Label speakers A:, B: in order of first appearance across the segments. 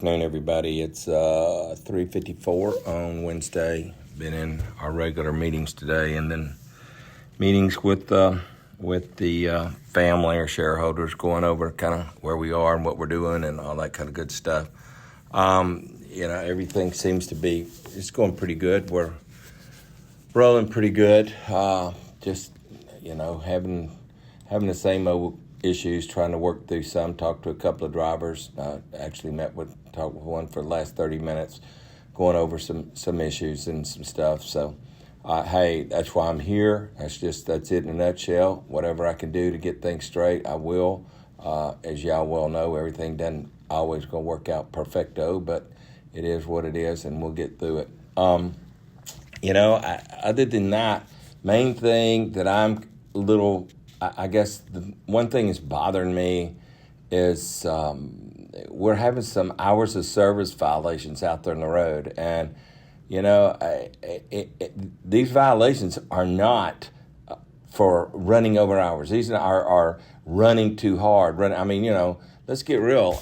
A: Afternoon, everybody. It's 3:54 on Wednesday. Been in our regular meetings today, and then meetings with the family or shareholders, going over kind of where we are and what we're doing and all that kind of good stuff. Everything seems to be it's going pretty good. We're rolling pretty good. Just having the same old issues, trying to work through some. Talked to a couple of drivers. Actually talked with one for the last 30 minutes, going over some issues and some stuff. So, hey, that's why I'm here. That's it in a nutshell. Whatever I can do to get things straight, I will. As y'all well know, everything doesn't always going to work out perfecto, but it is what it is, and we'll get through it. Other than that, main thing that I'm a little, I guess the one thing that's bothering me is we're having some hours of service violations out there on the road. And, these violations are not for running over hours. These are running too hard. Let's get real.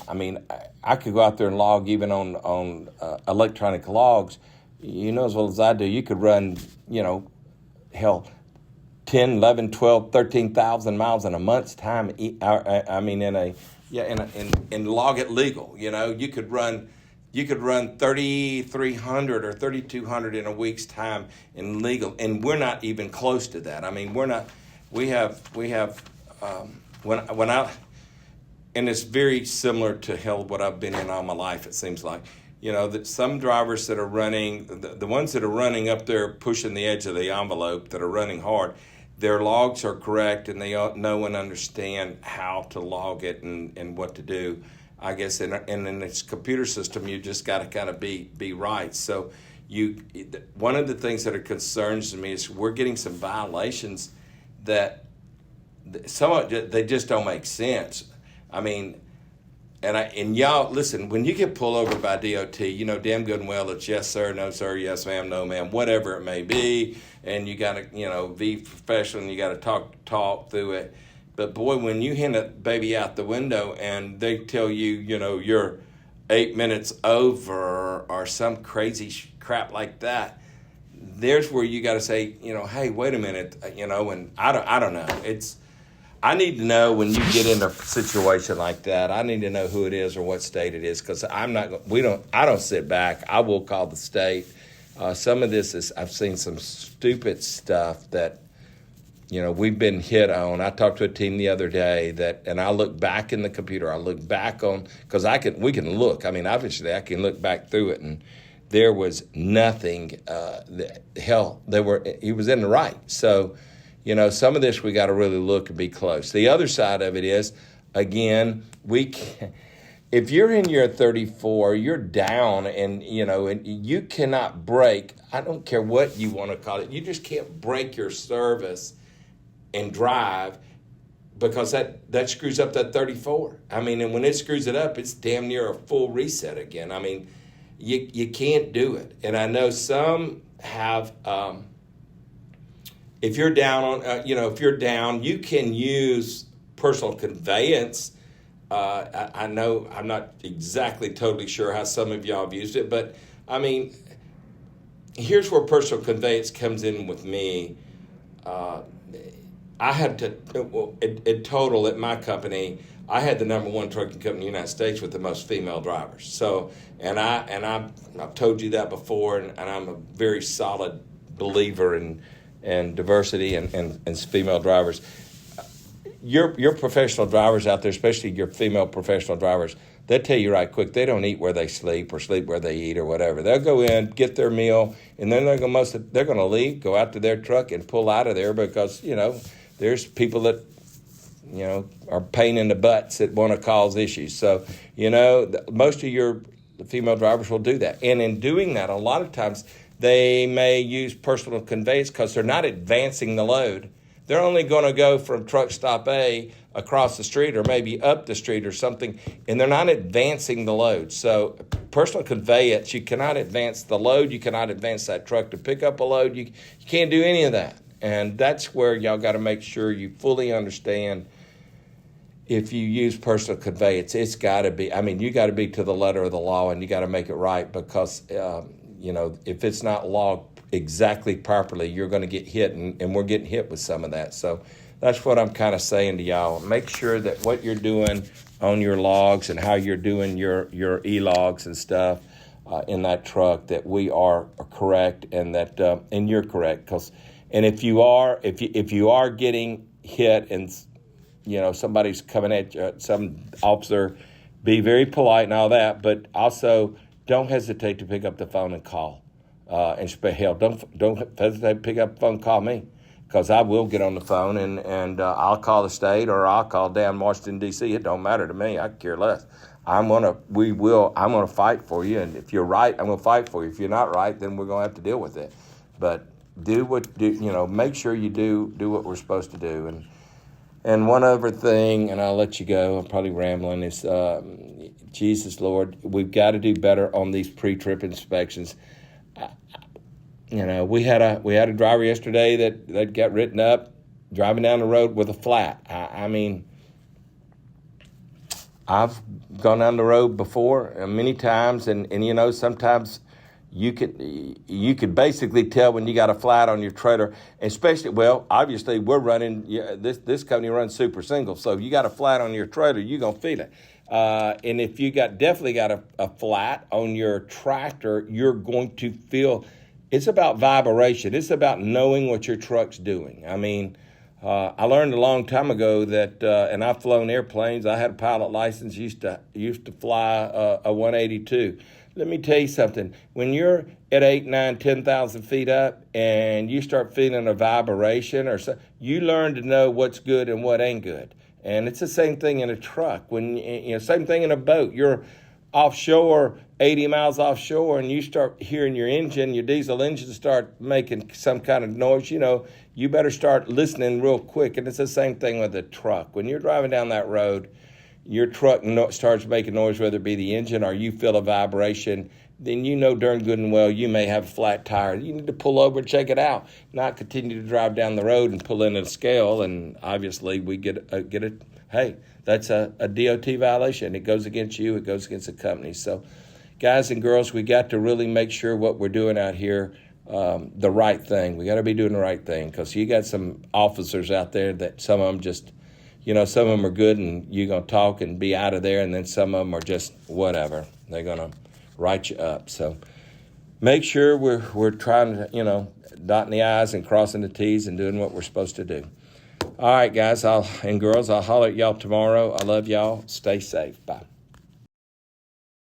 A: I could go out there and log even on electronic logs. You know as well as I do, you could run, 10, 11, 12, 13,000 miles in a month's time. And log it legal. You could run 3,300 or 3,200 in a week's time in legal, and we're not even close to that. And it's very similar to what I've been in all my life. It seems like. That some drivers that are running, the ones that are running up there pushing the edge of the envelope, that are running hard, their logs are correct and they know and understand how to log it and what to do. I guess and in this computer system, you just got to kind of be right. So one of the things that concerns me is we're getting some violations that they just don't make sense. And y'all, listen, when you get pulled over by DOT, you know damn good and well it's yes, sir, no, sir, yes, ma'am, no, ma'am, whatever it may be. And you got to, be professional, and you got to talk through it. But, boy, when you hand a baby out the window and they tell you, you're 8 minutes over or some crazy crap like that, there's where you got to say, hey, wait a minute, and I don't know. I need to know when you get in a situation like that. I need to know who it is or what state it is, because I don't sit back. I will call the state. Some of this is, I've seen some stupid stuff that, we've been hit on. I talked to a team the other day and I look back in the computer. I look back on, because we can look. Obviously I can look back through it, and there was nothing. He was in the right. So, some of this we got to really look and be close. The other side of it is, again, if you're in your 34, you're down, and you cannot break. I don't care what you want to call it. You just can't break your service and drive, because that screws up that 34. And when it screws it up, it's damn near a full reset again. You can't do it. And I know some have. If you're down you can use personal conveyance. I know I'm not exactly totally sure how some of y'all have used it, but here's where personal conveyance comes in with me. I had to, in total at my company, I had the number one trucking company in the United States with the most female drivers. So, I've told you that before, and I'm a very solid believer in diversity and female drivers. Your professional drivers out there, especially your female professional drivers, they'll tell you right quick, they don't eat where they sleep or sleep where they eat or whatever. They'll go in, get their meal, and then they're going to leave, go out to their truck and pull out of there, because, there's people that, are pain in the butts that want to cause issues. So, most of your female drivers will do that. And in doing that, a lot of times they may use personal conveyance because they're not advancing the load. They're only going to go from truck stop A across the street or maybe up the street or something, and they're not advancing the load. So personal conveyance, you cannot advance the load. You cannot advance that truck to pick up a load. You can't do any of that. And that's where y'all got to make sure you fully understand if you use personal conveyance, it's got to be, I mean, you got to be to the letter of the law, and you got to make it right, because, if it's not logged exactly properly, you're going to get hit, and we're getting hit with some of that. So that's what I'm kind of saying to y'all. Make sure that what you're doing on your logs and how you're doing your e-logs and stuff in that truck, that we are correct, and that and you're correct. And if you are getting hit, and somebody's coming at you, some officer, be very polite and all that, but also don't hesitate to pick up the phone and call. And hell, don't hesitate to pick up the phone and call me, because I will get on the phone and I'll call the state, or I'll call down Washington, D.C. It don't matter to me. I care less. I'm gonna fight for you, and if you're right, I'm gonna fight for you. If you're not right, then we're gonna have to deal with it. But make sure you do what we're supposed to do. And one other thing, and I'll let you go, I'm probably rambling, is Jesus, Lord, we've got to do better on these pre-trip inspections. We had a driver yesterday that got written up driving down the road with a flat. I mean, I've gone down the road before many times, and sometimes you could basically tell when you got a flat on your trailer, especially, obviously we're running, this company runs super single, so if you got a flat on your trailer, you're going to feel it. And if you definitely got a flat on your tractor, you're going to feel, it's about vibration. It's about knowing what your truck's doing. I mean, I learned a long time ago that, and I've flown airplanes. I had a pilot license, used to fly a 182. Let me tell you something. When you're at 8, 9, 10,000 feet up, and you start feeling a vibration or so, you learn to know what's good and what ain't good. And it's the same thing in a truck. Same thing in a boat. You're offshore, 80 miles offshore, and you start hearing your diesel engine start making some kind of noise, you better start listening real quick. And it's the same thing with a truck. When you're driving down that road, your truck starts making noise, whether it be the engine or you feel a vibration, then darn good and well you may have a flat tire. You need to pull over and check it out, not continue to drive down the road and pull in a scale. And obviously we get it. Hey, that's a DOT violation. It goes against you. It goes against the company. So, guys and girls, we got to really make sure what we're doing out here, the right thing. We got to be doing the right thing, because you got some officers out there that some of them just, some of them are good and you're going to talk and be out of there, and then some of them are just whatever. They're going to write you up. So make sure we're trying to, dotting the I's and crossing the T's and doing what we're supposed to do. All right, guys and girls, I'll holler at y'all tomorrow. I love y'all. Stay safe. Bye.